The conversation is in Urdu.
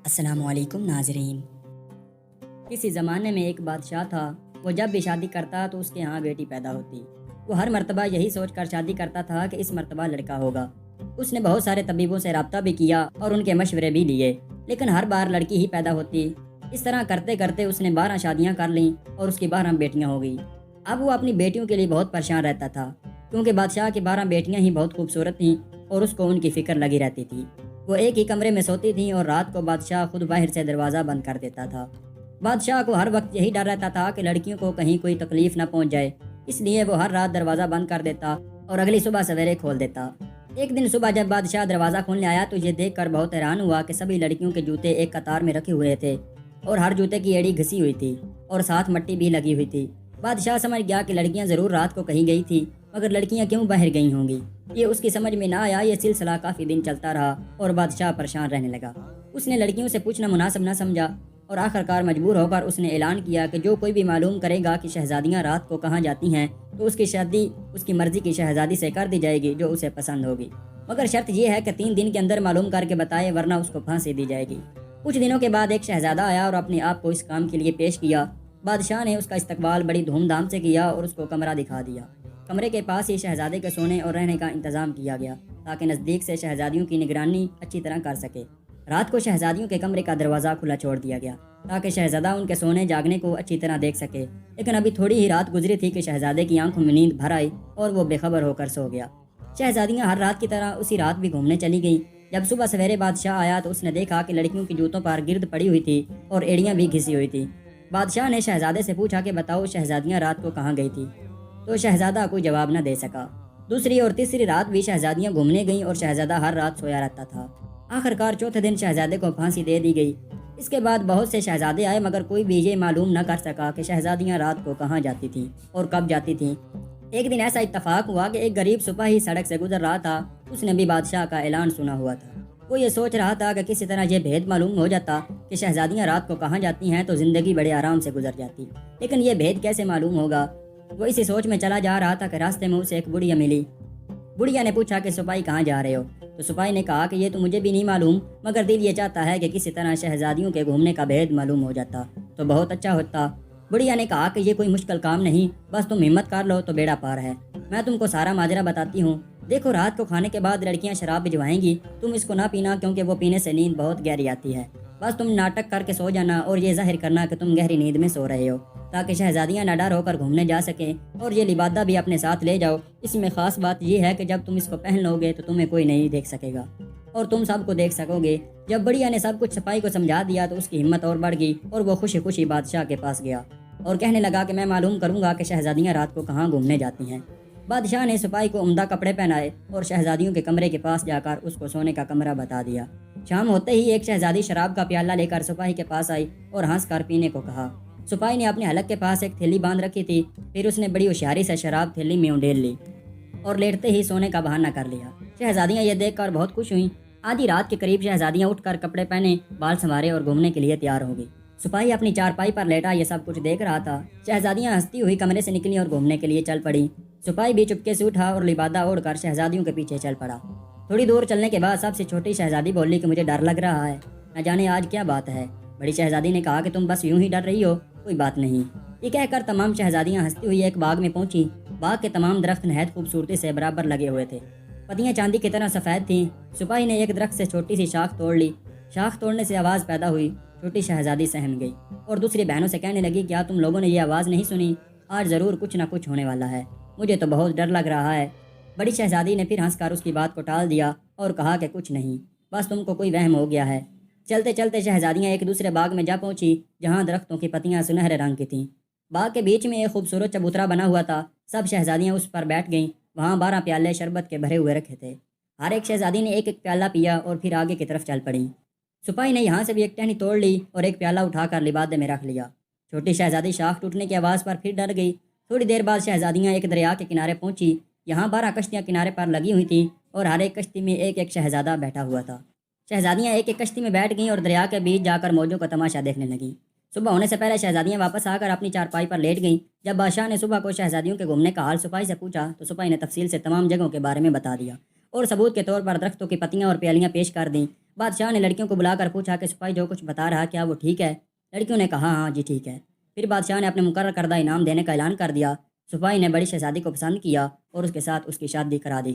السلام علیکم ناظرین۔ کسی زمانے میں ایک بادشاہ تھا۔ وہ جب بھی شادی کرتا تو اس کے ہاں بیٹی پیدا ہوتی۔ وہ ہر مرتبہ یہی سوچ کر شادی کرتا تھا کہ اس مرتبہ لڑکا ہوگا۔ اس نے بہت سارے طبیبوں سے رابطہ بھی کیا اور ان کے مشورے بھی لیے، لیکن ہر بار لڑکی ہی پیدا ہوتی۔ اس طرح کرتے کرتے اس نے 12 شادیاں کر لیں اور اس کی 12 بیٹیاں ہو گئی۔ اب وہ اپنی بیٹیوں کے لیے بہت پریشان رہتا تھا، کیونکہ بادشاہ کی 12 بیٹیاں ہی بہت خوبصورت تھیں اور اس کو ان کی فکر لگی رہتی تھی۔ وہ ایک ہی کمرے میں سوتی تھیں اور رات کو بادشاہ خود باہر سے دروازہ بند کر دیتا تھا۔ بادشاہ کو ہر وقت یہی ڈر رہتا تھا کہ لڑکیوں کو کہیں کوئی تکلیف نہ پہنچ جائے، اس لیے وہ ہر رات دروازہ بند کر دیتا اور اگلی صبح سویرے کھول دیتا۔ ایک دن صبح جب بادشاہ دروازہ کھولنے آیا تو یہ دیکھ کر بہت حیران ہوا کہ سبھی لڑکیوں کے جوتے ایک قطار میں رکھے ہوئے تھے اور ہر جوتے کی ایڑی گھسی ہوئی تھی اور ساتھ مٹی بھی لگی ہوئی تھی۔ بادشاہ سمجھ گیا کہ لڑکیاں ضرور رات کو کہیں گئی تھی، مگر لڑکیاں کیوں باہر گئی ہوں گی؟ یہ اس کی سمجھ میں نہ آیا۔ یہ سلسلہ کافی دن چلتا رہا اور بادشاہ پریشان رہنے لگا۔ اس نے لڑکیوں سے پوچھنا مناسب نہ سمجھا اور آخرکار مجبور ہو کر اس نے اعلان کیا کہ جو کوئی بھی معلوم کرے گا کہ شہزادیاں رات کو کہاں جاتی ہیں تو اس کی شادی اس کی مرضی کی شہزادی سے کر دی جائے گی جو اسے پسند ہوگی، مگر شرط یہ ہے کہ 3 دن کے اندر معلوم کر کے بتائے، ورنہ اس کو پھانسی دی جائے گی۔ کچھ دنوں کے بعد ایک شہزادہ آیا اور اپنے آپ کو اس کام کے لیے پیش کیا۔ بادشاہ نے اس کا استقبال بڑی دھوم دھام سے کیا اور اس کو کمرہ دکھا دیا۔ کمرے کے پاس ہی شہزادے کے سونے اور رہنے کا انتظام کیا گیا تاکہ نزدیک سے شہزادیوں کی نگرانی اچھی طرح کر سکے۔ رات کو شہزادیوں کے کمرے کا دروازہ کھلا چھوڑ دیا گیا تاکہ شہزادہ ان کے سونے جاگنے کو اچھی طرح دیکھ سکے، لیکن ابھی تھوڑی ہی رات گزری تھی کہ شہزادے کی آنکھوں میں نیند بھر آئی اور وہ بے خبر ہو کر سو گیا۔ شہزادیاں ہر رات کی طرح اسی رات بھی گھومنے چلی گئیں۔ جب صبح سویرے بادشاہ آیا تو اس نے دیکھا کہ لڑکیوں کی جوتوں پر گرد پڑی ہوئی تھی اور ایڑیاں بھی گھسی ہوئی تھی۔ بادشاہ نے شہزادے سے پوچھا کہ بتاؤ شہزادیاں رات کو کہاں گئی تھی، تو شہزادہ کوئی جواب نہ دے سکا۔ دوسری اور تیسری رات بھی شہزادیاں گھومنے گئیں اور شہزادہ ہر رات سویا رہتا تھا۔ آخرکار چوتھے دن شہزادے کو پھانسی دے دی گئی۔ اس کے بعد بہت سے شہزادے آئے، مگر کوئی بھی یہ معلوم نہ کر سکا کہ شہزادیاں رات کو کہاں جاتی تھیں اور کب جاتی تھیں۔ ایک دن ایسا اتفاق ہوا کہ ایک غریب سپاہی سڑک سے گزر رہا تھا۔ اس نے بھی بادشاہ کا اعلان سنا ہوا تھا۔ وہ یہ سوچ رہا تھا کہ کسی طرح یہ بھید معلوم ہو جاتا کہ شہزادیاں رات کو کہاں جاتی ہیں تو زندگی بڑے آرام سے گزر جاتی، لیکن یہ بھید کیسے معلوم ہوگا؟ وہ اسی سوچ میں چلا جا رہا تھا کہ راستے میں اسے ایک بڑھیا ملی۔ بڑھیا نے پوچھا کہ سپاہی کہاں جا رہے ہو؟ تو سپاہی نے کہا کہ یہ تو مجھے بھی نہیں معلوم، مگر دل یہ چاہتا ہے کہ کسی طرح شہزادیوں کے گھومنے کا بھید معلوم ہو جاتا تو بہت اچھا ہوتا۔ بڑھیا نے کہا کہ یہ کوئی مشکل کام نہیں، بس تم ہمت کر لو تو بیڑا پار ہے۔ میں تم کو سارا ماجرا بتاتی ہوں۔ دیکھو، رات کو کھانے کے بعد لڑکیاں شراب بھجوائیں گی، تم اس کو نہ پینا کیونکہ وہ پینے سے نیند بہت گہری آتی ہے۔ بس تم ناٹک کر کے سو جانا اور یہ ظاہر کرنا کہ تم گہری نیند میں سو رہے ہو تاکہ شہزادیاں نہ ڈر ہو کر گھومنے جا سکیں، اور یہ لبادہ بھی اپنے ساتھ لے جاؤ۔ اس میں خاص بات یہ ہے کہ جب تم اس کو پہن لو گے تو تمہیں کوئی نہیں دیکھ سکے گا اور تم سب کو دیکھ سکو گے۔ جب بڑھیا نے سب کچھ سپاہی کو سمجھا دیا تو اس کی ہمت اور بڑھ گئی اور وہ خوشی خوشی بادشاہ کے پاس گیا اور کہنے لگا کہ میں معلوم کروں گا کہ شہزادیاں رات کو کہاں گھومنے جاتی ہیں۔ بادشاہ نے سپاہی کو عمدہ کپڑے پہنائے اور شہزادیوں کے کمرے کے پاس جا کر اس کو سونے کا کمرہ بتا دیا۔ شام ہوتے ہی ایک شہزادی شراب کا پیالہ لے کر سپاہی کے پاس آئی اور ہنس کر پینے کو کہا۔ سپاہی نے اپنے حلق کے پاس ایک تھیلی باندھ رکھی تھی، پھر اس نے بڑی ہوشیاری سے شراب تھیلی میں انڈیل لی اور لیٹتے ہی سونے کا بہانہ کر لیا۔ شہزادیاں یہ دیکھ کر بہت خوش ہوئیں۔ آدھی رات کے قریب شہزادیاں اٹھ کر کپڑے پہنے، بال سنوارے اور گھومنے کے لیے تیار ہو گئی۔ سپاہی اپنی چارپائی پر لیٹا یہ سب کچھ دیکھ رہا تھا۔ شہزادیاں ہنستی ہوئی کمرے سے نکلی اور گھومنے کے لیے چل پڑی۔ سپاہی بھی چپکے سے اٹھا اور لبادہ اوڑھ کر شہزادیوں کے پیچھے چل پڑا۔ تھوڑی دور چلنے کے بعد سب سے چھوٹی شہزادی بولی کہ مجھے ڈر لگ رہا ہے، نہ جانے آج کیا بات ہے۔ بڑی شہزادی نے کہا کہ تم بس یوں ہی ڈر رہی ہو، کوئی بات نہیں۔ یہ کہہ کر تمام شہزادیاں ہنستی ہوئی ایک باغ میں پہنچی۔ باغ کے تمام درخت نہایت خوبصورتی سے برابر لگے ہوئے تھے، پتیاں چاندی کی طرح سفید تھیں۔ سپاہی نے ایک درخت سے چھوٹی سی شاخ توڑ لی۔ شاخ توڑنے سے آواز پیدا ہوئی۔ چھوٹی شہزادی سہم گئی اور دوسری بہنوں سے کہنے لگی، کیا تم لوگوں نے یہ آواز نہیں سنی؟ آج ضرور کچھ نہ کچھ ہونے والا ہے، مجھے تو بہت ڈر لگ رہا ہے۔ بڑی شہزادی نے پھر ہنس کر اس کی بات کو ٹال دیا اور کہا کہ کچھ نہیں، بس تم کو کوئی وہم ہو گیا ہے۔ چلتے چلتے شہزادیاں ایک دوسرے باغ میں جا پہنچی جہاں درختوں کی پتیاں سنہرے رنگ کی تھیں۔ باغ کے بیچ میں ایک خوبصورت چبوترا بنا ہوا تھا۔ سب شہزادیاں اس پر بیٹھ گئیں۔ وہاں 12 پیالے شربت کے بھرے ہوئے رکھے تھے۔ ہر ایک شہزادی نے ایک ایک پیالہ پیا اور پھر آگے کی طرف چل پڑی۔ سپاہی نے یہاں سے بھی ایک ٹہنی توڑ لی اور ایک پیالہ اٹھا کر لبادے میں رکھ لیا۔ چھوٹی شہزادی شاخ ٹوٹنے کی آواز پر پھر ڈر گئی۔ تھوڑی دیر بعد شہزادیاں ایک دریا کے کنارے پہنچی۔ یہاں 12 کشتیاں کنارے پر لگی ہوئی تھیں اور ہر ایک کشتی میں ایک ایک شہزادہ بیٹھا ہوا تھا۔ شہزادیاں ایک ایک کشتی میں بیٹھ گئیں اور دریا کے بیچ جا کر موجوں کا تماشا دیکھنے لگیں۔ صبح ہونے سے پہلے شہزادیاں واپس آ کر اپنی چارپائی پر لیٹ گئیں۔ جب بادشاہ نے صبح کو شہزادیوں کے گھومنے کا حال سپاہی سے پوچھا تو سپاہی نے تفصیل سے تمام جگہوں کے بارے میں بتا دیا اور ثبوت کے طور پر درختوں کی پتیاں اور پیالیاں پیش کر دیں۔ بادشاہ نے لڑکیوں کو بلا کر پوچھا کہ سپاہی جو کچھ بتا رہا کیا وہ ٹھیک ہے؟ لڑکیوں نے کہا ہاں جی ٹھیک ہے۔ پھر بادشاہ نے اپنے مقرر کردہ انعام دینے کا اعلان کر دیا۔ سپاہی نے بڑی شہزادی کو پسند کیا اور اس کے ساتھ اس کی شادی کرا دی۔